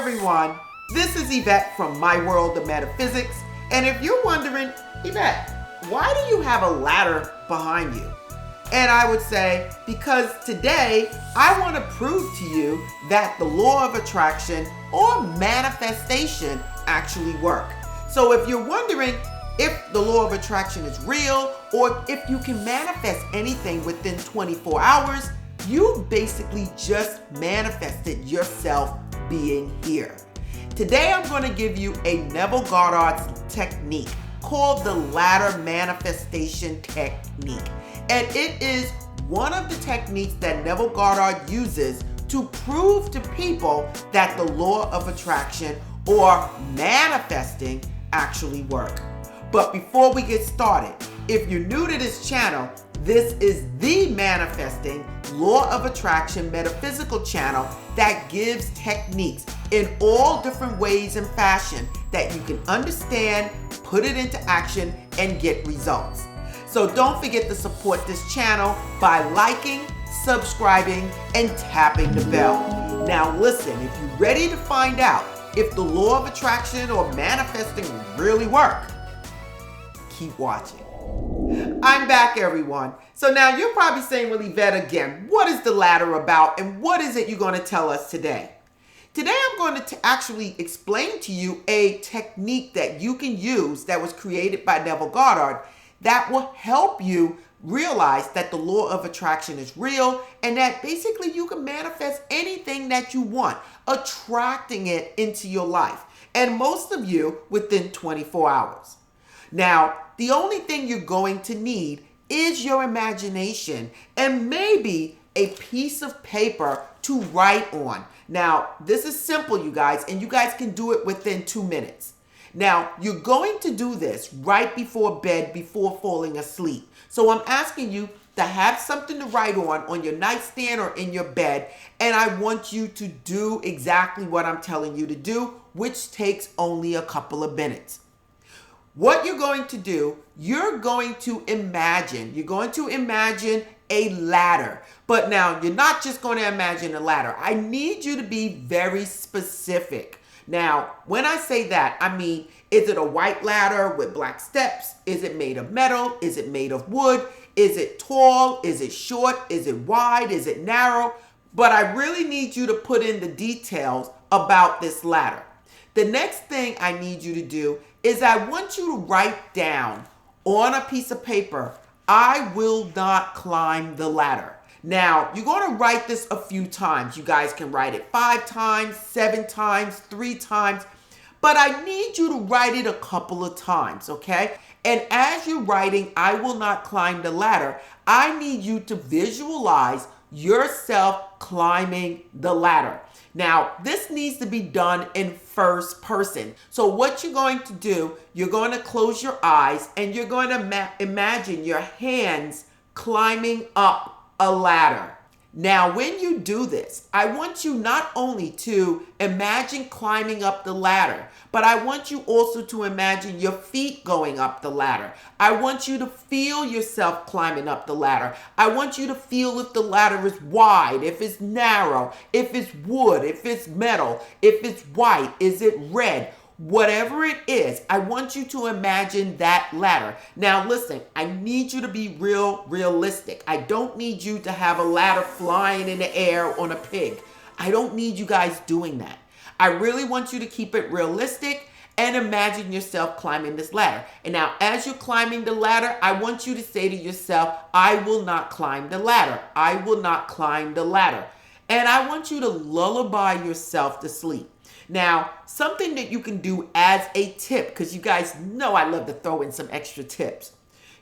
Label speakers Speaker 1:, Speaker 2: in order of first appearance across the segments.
Speaker 1: everyone. This is Yvette from My World of Metaphysics. And if you're wondering, Yvette, why do you have a ladder behind you? And I would say, because today I want to prove to you that the law of attraction or manifestation actually work. So if you're wondering if the law of attraction is real or if you can manifest anything within 24 hours, you basically just manifested yourself being here. Today I'm going to give you a Neville Goddard technique called the ladder manifestation technique. And it is one of the techniques that Neville Goddard uses to prove to people that the law of attraction or manifesting actually work. But before we get started, if you're new to this channel, this is the manifesting law of attraction metaphysical channel that gives techniques in all different ways and fashion that you can understand, put it into action, and get results. So don't forget to support this channel by liking, subscribing, and tapping the bell. Now listen, if you're ready to find out if the law of attraction or manifesting really work, keep watching. I'm back, everyone. So now you're probably saying, well, Yvette, again, what is the ladder about and what is it you're going to tell us today? Today I'm going to actually explain to you a technique that you can use that was created by Neville Goddard that will help you realize that the law of attraction is real and that basically you can manifest anything that you want, attracting it into your life. And most of you within 24 hours. Now, the only thing you're going to need is your imagination and maybe a piece of paper to write on. Now, this is simple, you guys, and you guys can do it within 2 minutes. Now, you're going to do this right before bed, before falling asleep. So I'm asking you to have something to write on your nightstand or in your bed, and I want you to do exactly what I'm telling you to do, which takes only a couple of minutes. What you're going to do, you're going to imagine a ladder. But now, you're not just going to imagine a ladder. I need you to be very specific. Now, when I say that, I mean, is it a white ladder with black steps? Is it made of metal? Is it made of wood? Is it tall? Is it short? Is it wide? Is it narrow? But I really need you to put in the details about this ladder. The next thing I need you to do is I want you to write down on a piece of paper, I will not climb the ladder. Now, you're going to write this a few times. You guys can write it 5 times, 7 times, 3 times, but I need you to write it a couple of times, okay? And as you're writing, I will not climb the ladder, I need you to visualize yourself climbing the ladder. Now, this needs to be done in first person. So what you're going to do, you're going to close your eyes and you're going to imagine your hands climbing up a ladder. Now, when you do this, I want you not only to imagine climbing up the ladder, but I want you also to imagine your feet going up the ladder. I want you to feel yourself climbing up the ladder. I want you to feel if the ladder is wide, if it's narrow, if it's wood, if it's metal, if it's white, is it red? Whatever it is, I want you to imagine that ladder. Now listen, I need you to be realistic. I don't need you to have a ladder flying in the air on a pig. I don't need you guys doing that. I really want you to keep it realistic and imagine yourself climbing this ladder. And now as you're climbing the ladder, I want you to say to yourself, I will not climb the ladder. I will not climb the ladder. And I want you to lullaby yourself to sleep. Now, something that you can do as a tip, because you guys know I love to throw in some extra tips.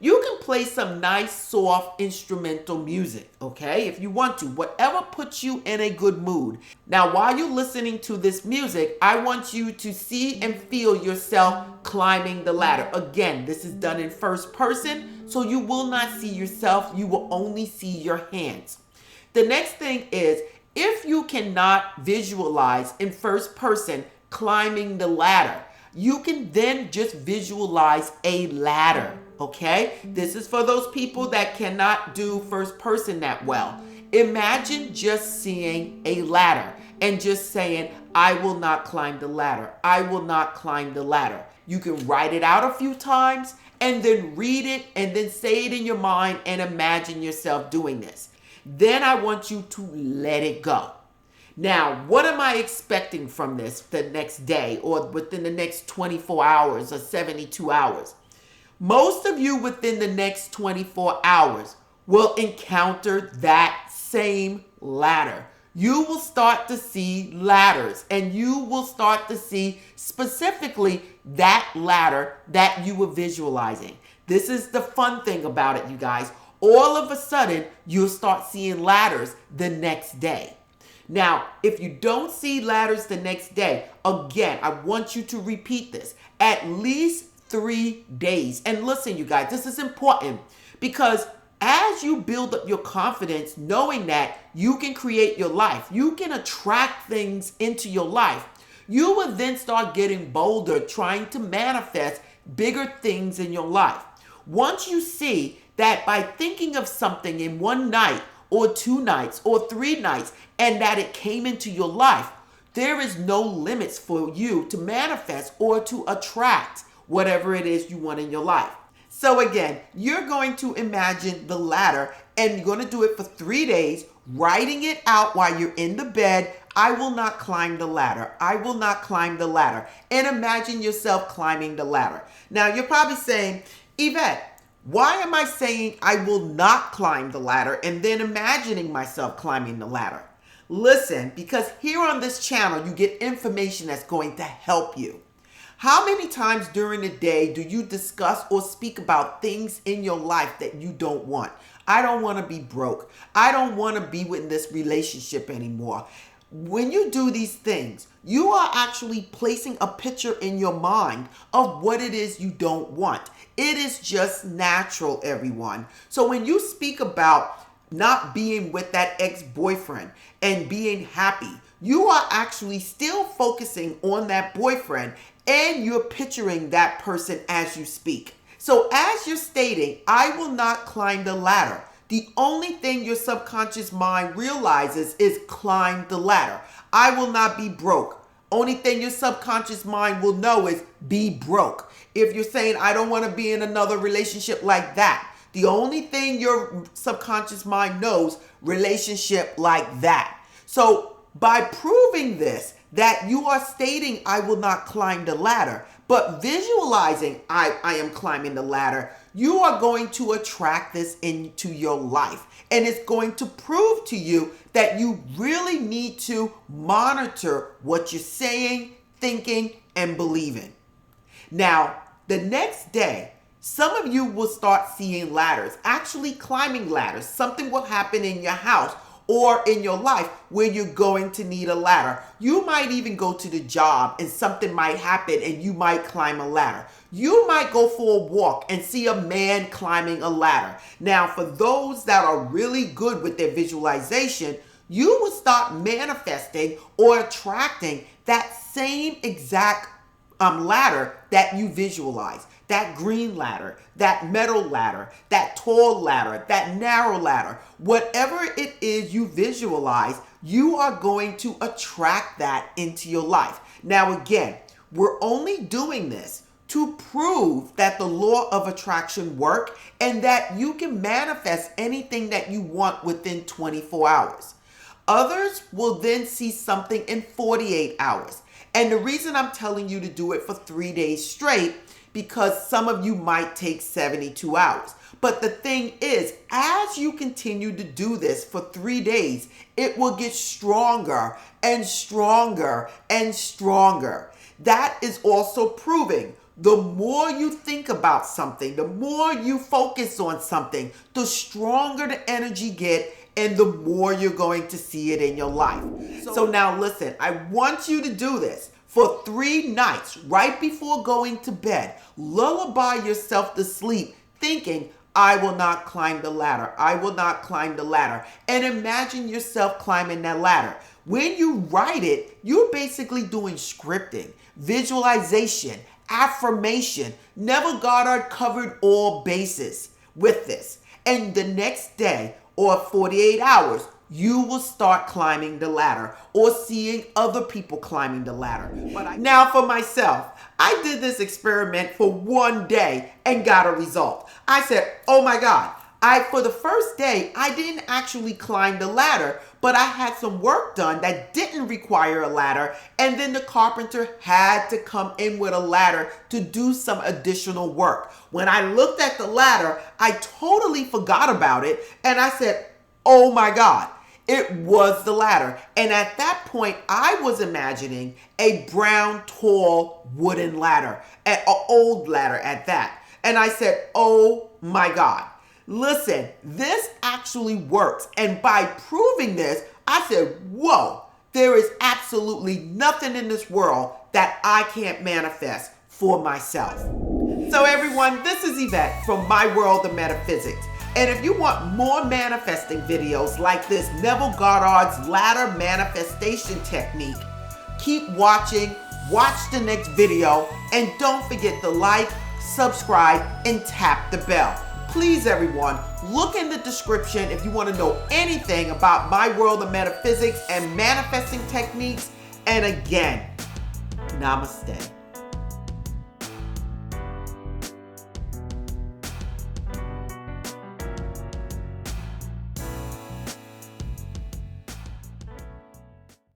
Speaker 1: You can play some nice, soft instrumental music, okay? If you want to, whatever puts you in a good mood. Now, while you're listening to this music, I want you to see and feel yourself climbing the ladder. Again, this is done in first person, so you will not see yourself. You will only see your hands. The next thing is, if you cannot visualize in first person climbing the ladder, you can then just visualize a ladder, okay? This is for those people that cannot do first person that well. Imagine just seeing a ladder and just saying, I will not climb the ladder. I will not climb the ladder. You can write it out a few times and then read it and then say it in your mind and imagine yourself doing this. Then I want you to let it go. Now, what am I expecting from this the next day or within the next 24 hours or 72 hours? Most of you within the next 24 hours will encounter that same ladder. You will start to see ladders, and you will start to see specifically that ladder that you were visualizing. This is the fun thing about it, you guys. All of a sudden, you'll start seeing ladders the next day. Now, if you don't see ladders the next day, again, I want you to repeat this at least 3 days. And listen, you guys, this is important because as you build up your confidence, knowing that you can create your life, you can attract things into your life, you will then start getting bolder, trying to manifest bigger things in your life. Once you see that by thinking of something in one night or 2 nights or 3 nights and that it came into your life, there is no limits for you to manifest or to attract whatever it is you want in your life. So again, you're going to imagine the ladder and you're going to do it for 3 days, writing it out while you're in the bed. I will not climb the ladder. I will not climb the ladder. And imagine yourself climbing the ladder. Now you're probably saying, Yvette, why am I saying I will not climb the ladder and then imagining myself climbing the ladder? Listen, because here on this channel, you get information that's going to help you. How many times during the day do you discuss or speak about things in your life that you don't want? I don't want to be broke. I don't want to be in this relationship anymore. When you do these things, you are actually placing a picture in your mind of what it is you don't want. It is just natural, everyone. So when you speak about not being with that ex-boyfriend and being happy, you are actually still focusing on that boyfriend and you're picturing that person as you speak. So as you're stating, I will not climb the ladder, the only thing your subconscious mind realizes is climb the ladder. I will not be broke. Only thing your subconscious mind will know is be broke. If you're saying, I don't want to be in another relationship like that, the only thing your subconscious mind knows, relationship like that. So by proving this, that you are stating, I will not climb the ladder, but visualizing, I am climbing the ladder, you are going to attract this into your life. And it's going to prove to you that you really need to monitor what you're saying, thinking, and believing. Now, the next day, some of you will start seeing ladders, actually climbing ladders. Something will happen in your house or in your life where you're going to need a ladder. You might even go to the job and something might happen and you might climb a ladder. You might go for a walk and see a man climbing a ladder. Now, for those that are really good with their visualization, you will start manifesting or attracting that same exact ladder that you visualize. That green ladder, that metal ladder, that tall ladder, that narrow ladder, whatever it is you visualize, you are going to attract that into your life. Now again, we're only doing this to prove that the law of attraction works and that you can manifest anything that you want within 24 hours. Others will then see something in 48 hours. And the reason I'm telling you to do it for 3 days straight, because some of you might take 72 hours. But the thing is, as you continue to do this for 3 days, it will get stronger and stronger and stronger. That is also proving the more you think about something, the more you focus on something, the stronger the energy get and the more you're going to see it in your life. So now listen, I want you to do this for 3 nights right before going to bed. Lullaby yourself to sleep thinking, I will not climb the ladder. I will not climb the ladder. And imagine yourself climbing that ladder. When you write it, you're basically doing scripting, visualization, affirmation. Neville Goddard covered all bases with this. And the next day or 48 hours, you will start climbing the ladder or seeing other people climbing the ladder. Now for myself, I did this experiment for one day and got a result. I said, oh my God, for the first day, I didn't actually climb the ladder, but I had some work done that didn't require a ladder, and then the carpenter had to come in with a ladder to do some additional work. When I looked at the ladder, I totally forgot about it, and I said, oh my God, it was the ladder. And at that point, I was imagining a brown, tall, wooden ladder, an old ladder at that. And I said, oh my God. Listen, this actually works. And by proving this, I said, whoa, there is absolutely nothing in this world that I can't manifest for myself. So everyone, this is Yvette from My World of Metaphysics. And if you want more manifesting videos like this Neville Goddard's ladder manifestation technique, keep watching, watch the next video, and don't forget to like, subscribe, and tap the bell. Please, everyone, look in the description if you want to know anything about My World of Metaphysics and manifesting techniques. And again, namaste.